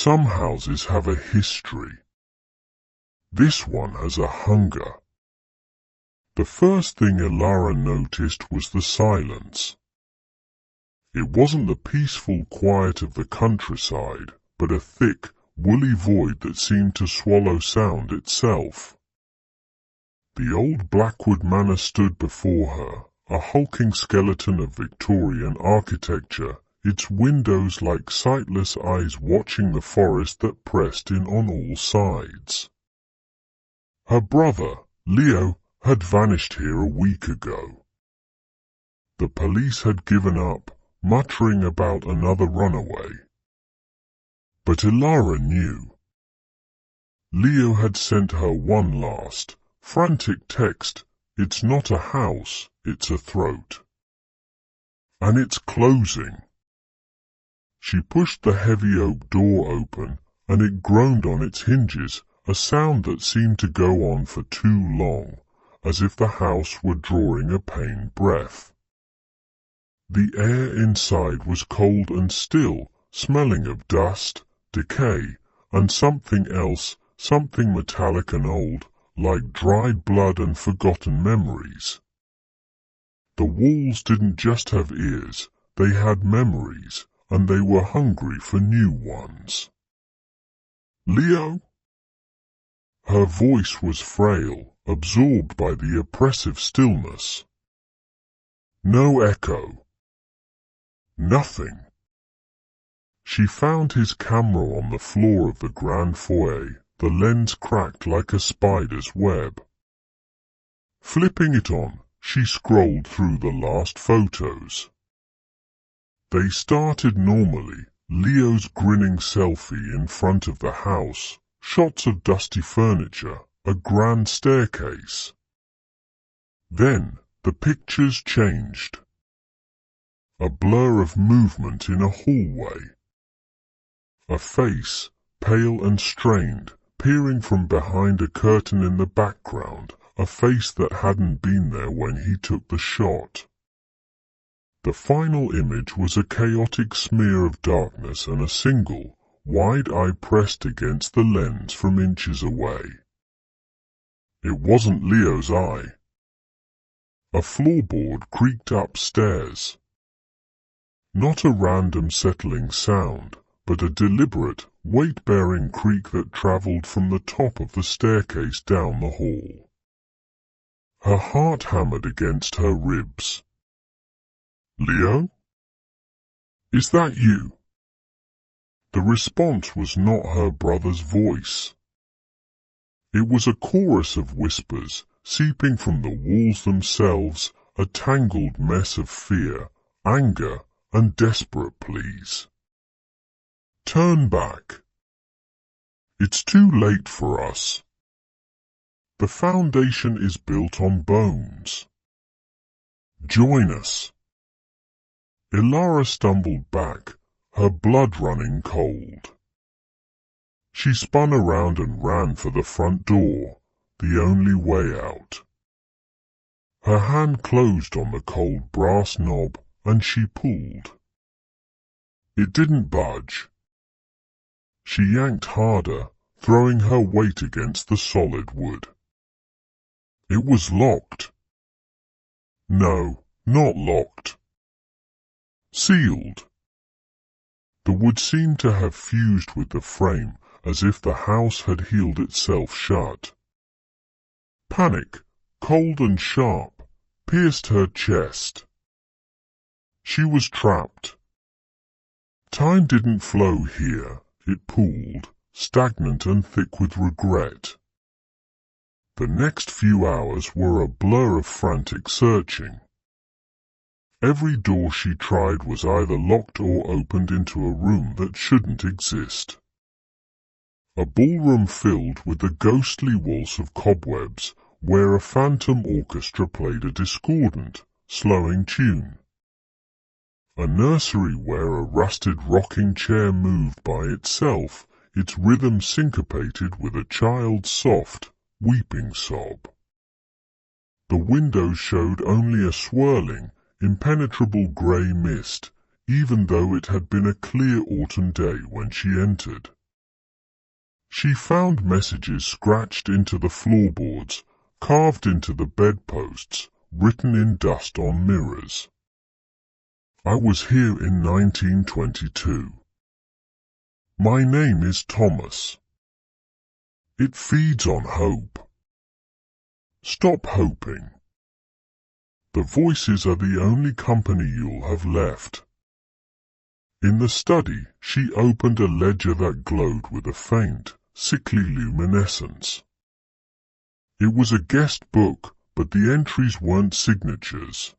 Some houses have a history. This one has a hunger. The first thing Elara noticed was the silence. It wasn't the peaceful quiet of the countryside, but a thick, woolly void that seemed to swallow sound itself. The old Blackwood Manor stood before her, a hulking skeleton of Victorian architecture, its windows like sightless eyes watching the forest that pressed in on all sides. Her brother, Leo, had vanished here a week ago. The police had given up, muttering about another runaway. But Elara knew. Leo had sent her one last, frantic text, "It's not a house, it's a throat. And it's closing." She pushed the heavy oak door open, and it groaned on its hinges, a sound that seemed to go on for too long, as if the house were drawing a pained breath. The air inside was cold and still, smelling of dust, decay, and something else, something metallic and old, like dried blood and forgotten memories. The walls didn't just have ears, they had memories, and they were hungry for new ones. "Leo?" Her voice was frail, absorbed by the oppressive stillness. No echo. Nothing. She found his camera on the floor of the grand foyer, the lens cracked like a spider's web. Flipping it on, she scrolled through the last photos. They started normally, Leo's grinning selfie in front of the house, shots of dusty furniture, a grand staircase. Then, the pictures changed. A blur of movement in a hallway. A face, pale and strained, peering from behind a curtain in the background, a face that hadn't been there when he took the shot. The final image was a chaotic smear of darkness and a single, wide eye pressed against the lens from inches away. It wasn't Leo's eye. A floorboard creaked upstairs. Not a random settling sound, but a deliberate, weight-bearing creak that travelled from the top of the staircase down the hall. Her heart hammered against her ribs. "Leo? Is that you?" The response was not her brother's voice. It was a chorus of whispers, seeping from the walls themselves, a tangled mess of fear, anger, and desperate pleas. "Turn back. It's too late for us. The foundation is built on bones. Join us." Elara stumbled back, her blood running cold. She spun around and ran for the front door, the only way out. Her hand closed on the cold brass knob, and she pulled. It didn't budge. She yanked harder, throwing her weight against the solid wood. It was locked. No, not locked. Sealed. The wood seemed to have fused with the frame, as if the house had healed itself shut. Panic, cold and sharp, pierced her chest. She was trapped. Time didn't flow here, it pooled, stagnant and thick with regret. The next few hours were a blur of frantic searching. Every door she tried was either locked or opened into a room that shouldn't exist. A ballroom filled with the ghostly waltz of cobwebs, where a phantom orchestra played a discordant, slowing tune. A nursery where a rusted rocking chair moved by itself, its rhythm syncopated with a child's soft, weeping sob. The windows showed only a swirling, impenetrable grey mist, even though it had been a clear autumn day when she entered. She found messages scratched into the floorboards, carved into the bedposts, written in dust on mirrors. I was here in 1922. My name is Thomas. It feeds on hope. Stop hoping. The voices are the only company you'll have left. In the study, she opened a ledger that glowed with a faint, sickly luminescence. It was a guest book, but the entries weren't signatures.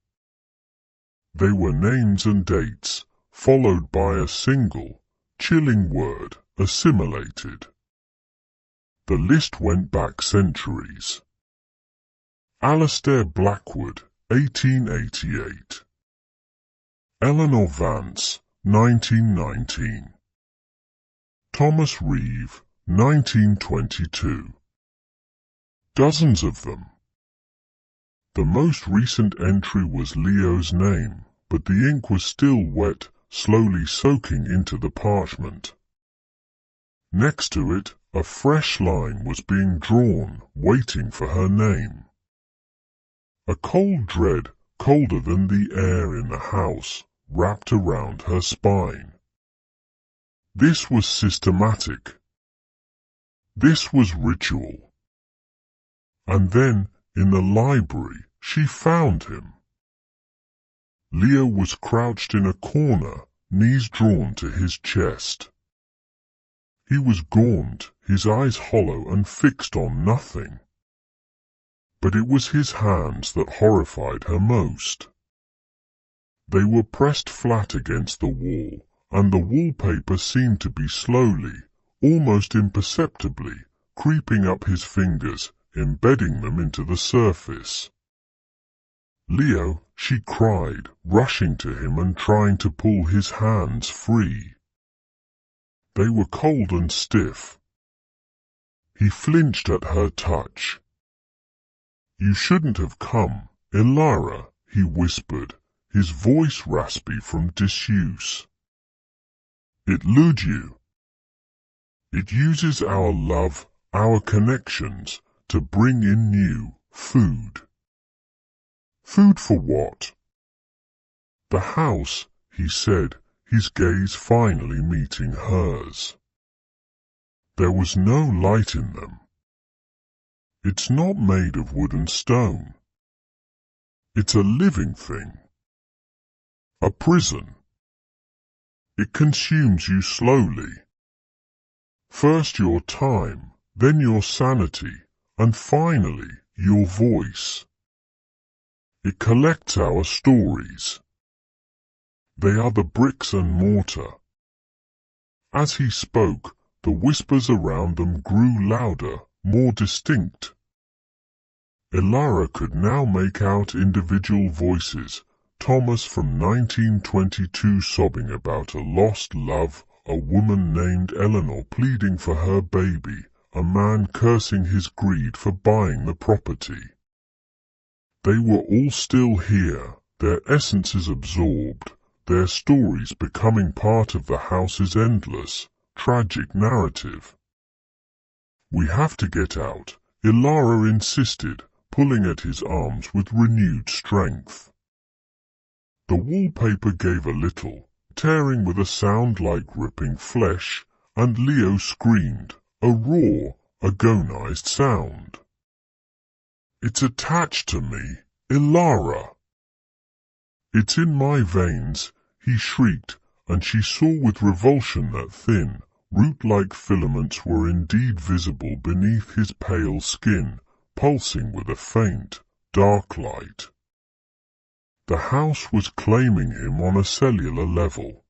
They were names and dates, followed by a single, chilling word, assimilated. The list went back centuries. Alistair Blackwood, 1888. Eleanor Vance, 1919. Thomas Reeve, 1922. Dozens of them. The most recent entry was Leo's name, but the ink was still wet, slowly soaking into the parchment. Next to it, a fresh line was being drawn, waiting for her name. A cold dread, colder than the air in the house, wrapped around her spine. This was systematic. This was ritual. And then, in the library, she found him. Leo was crouched in a corner, knees drawn to his chest. He was gaunt, his eyes hollow and fixed on nothing. But it was his hands that horrified her most. They were pressed flat against the wall, and the wallpaper seemed to be slowly, almost imperceptibly, creeping up his fingers, embedding them into the surface. "Leo," she cried, rushing to him and trying to pull his hands free. They were cold and stiff. He flinched at her touch. "You shouldn't have come, Elara," he whispered, his voice raspy from disuse. "It lured you. It uses our love, our connections, to bring in new food." "Food for what?" "The house," he said, his gaze finally meeting hers. There was no light in them. "It's not made of wood and stone. It's a living thing. A prison. It consumes you slowly. First your time, then your sanity, and finally your voice. It collects our stories. They are the bricks and mortar." As he spoke, the whispers around them grew louder, more distinct. Elara could now make out individual voices, Thomas from 1922 sobbing about a lost love, a woman named Eleanor pleading for her baby, a man cursing his greed for buying the property. They were all still here, their essences absorbed, their stories becoming part of the house's endless, tragic narrative. "We have to get out," Elara insisted, pulling at his arms with renewed strength. The wallpaper gave a little, tearing with a sound like ripping flesh, and Leo screamed, a raw, agonized sound. "It's attached to me, Elara." "It's in my veins," he shrieked, and she saw with revulsion that thin, root-like filaments were indeed visible beneath his pale skin, pulsing with a faint, dark light. The house was claiming him on a cellular level.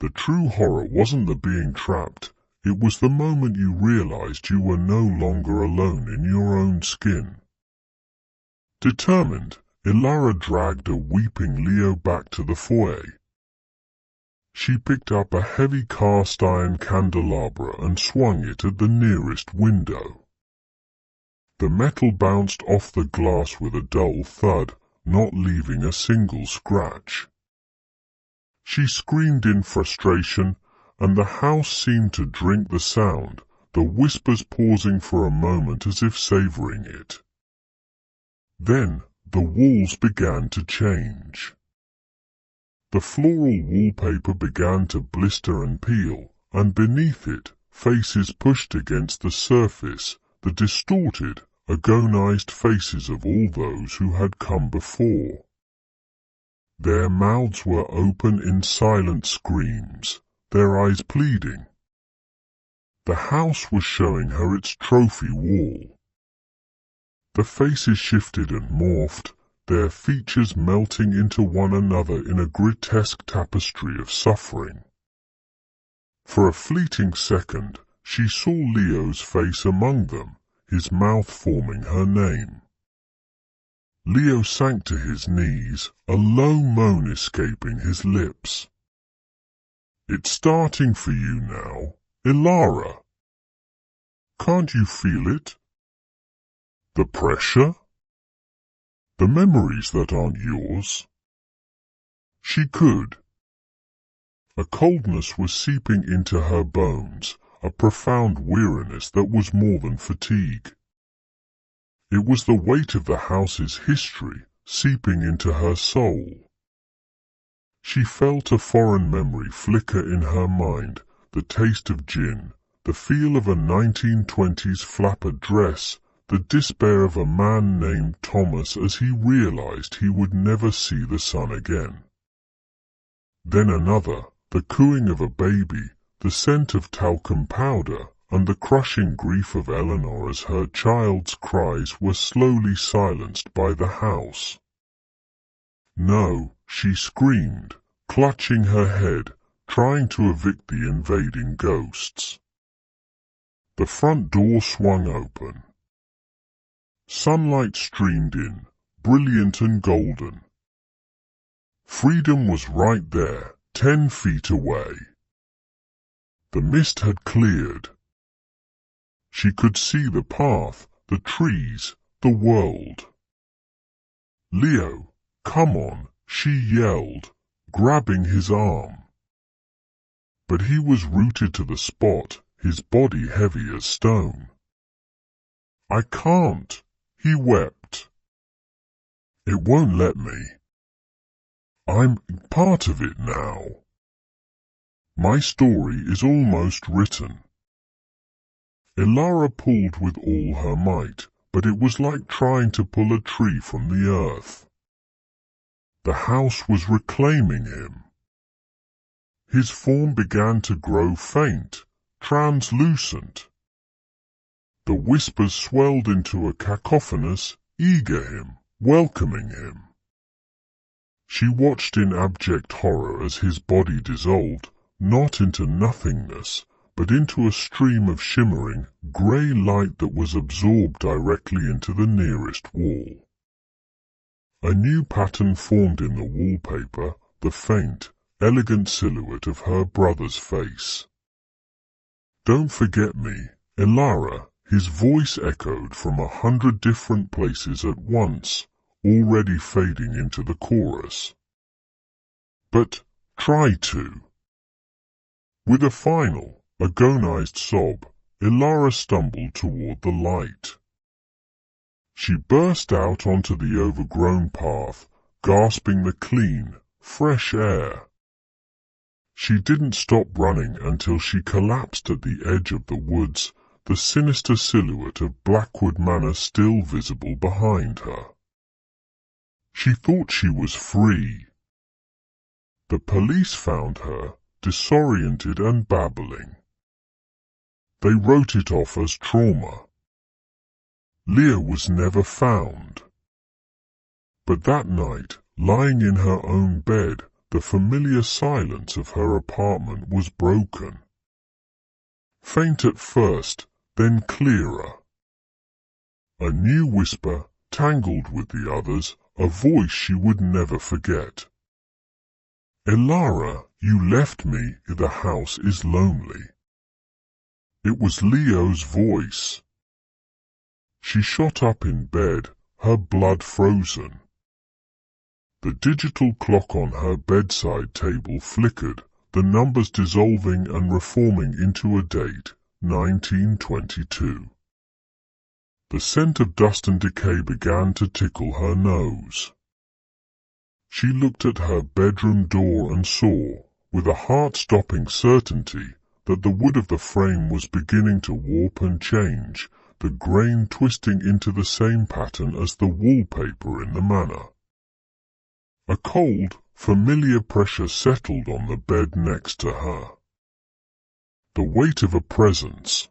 The true horror wasn't the being trapped, it was the moment you realized you were no longer alone in your own skin. Determined, Elara dragged a weeping Leo back to the foyer. She picked up a heavy cast-iron candelabra and swung it at the nearest window. The metal bounced off the glass with a dull thud, not leaving a single scratch. She screamed in frustration, and the house seemed to drink the sound, the whispers pausing for a moment as if savouring it. Then the walls began to change. The floral wallpaper began to blister and peel, and beneath it, faces pushed against the surface, the distorted, agonized faces of all those who had come before. Their mouths were open in silent screams, their eyes pleading. The house was showing her its trophy wall. The faces shifted and morphed, their features melting into one another in a grotesque tapestry of suffering. For a fleeting second, she saw Leo's face among them, his mouth forming her name. Leo sank to his knees, a low moan escaping his lips. "It's starting for you now, Elara. Can't you feel it? The pressure? The memories that aren't yours?" She could. A coldness was seeping into her bones, a profound weariness that was more than fatigue. It was the weight of the house's history seeping into her soul. She felt a foreign memory flicker in her mind, the taste of gin, the feel of a 1920s flapper dress, the despair of a man named Thomas as he realized he would never see the sun again. Then another, the cooing of a baby, the scent of talcum powder, and the crushing grief of Eleanor as her child's cries were slowly silenced by the house. "No," she screamed, clutching her head, trying to evict the invading ghosts. The front door swung open. Sunlight streamed in, brilliant and golden. Freedom was right there, 10 feet away. The mist had cleared. She could see the path, the trees, the world. "Leo, come on," she yelled, grabbing his arm. But he was rooted to the spot, his body heavy as stone. "I can't," he wept. "It won't let me. I'm part of it now. My story is almost written." Elara pulled with all her might, but it was like trying to pull a tree from the earth. The house was reclaiming him. His form began to grow faint, translucent. The whispers swelled into a cacophonous, eager hymn, welcoming him. She watched in abject horror as his body dissolved, not into nothingness, but into a stream of shimmering, grey light that was absorbed directly into the nearest wall. A new pattern formed in the wallpaper, the faint, elegant silhouette of her brother's face. "Don't forget me, Elara," his voice echoed from 100 different places at once, already fading into the chorus. "But try to." With a final, agonized sob, Elara stumbled toward the light. She burst out onto the overgrown path, gasping the clean, fresh air. She didn't stop running until she collapsed at the edge of the woods, the sinister silhouette of Blackwood Manor still visible behind her. She thought she was free. The police found her, disoriented and babbling. They wrote it off as trauma. Leo was never found. But that night, lying in her own bed, the familiar silence of her apartment was broken. Faint at first, then clearer. A new whisper, tangled with the others, a voice she would never forget. "Elara, you left me, the house is lonely." It was Leo's voice. She shot up in bed, her blood frozen. The digital clock on her bedside table flickered, the numbers dissolving and reforming into a date, 1922. The scent of dust and decay began to tickle her nose. She looked at her bedroom door and saw, with a heart-stopping certainty, that the wood of the frame was beginning to warp and change, the grain twisting into the same pattern as the wallpaper in the manor. A cold, familiar pressure settled on the bed next to her. The weight of a presence.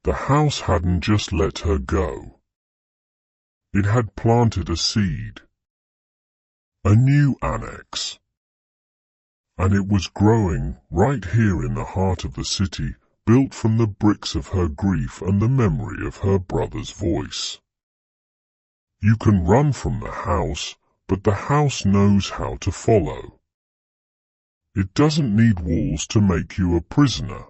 The house hadn't just let her go. It had planted a seed. A new annex. And it was growing right here in the heart of the city, built from the bricks of her grief and the memory of her brother's voice. You can run from the house, but the house knows how to follow. It doesn't need walls to make you a prisoner.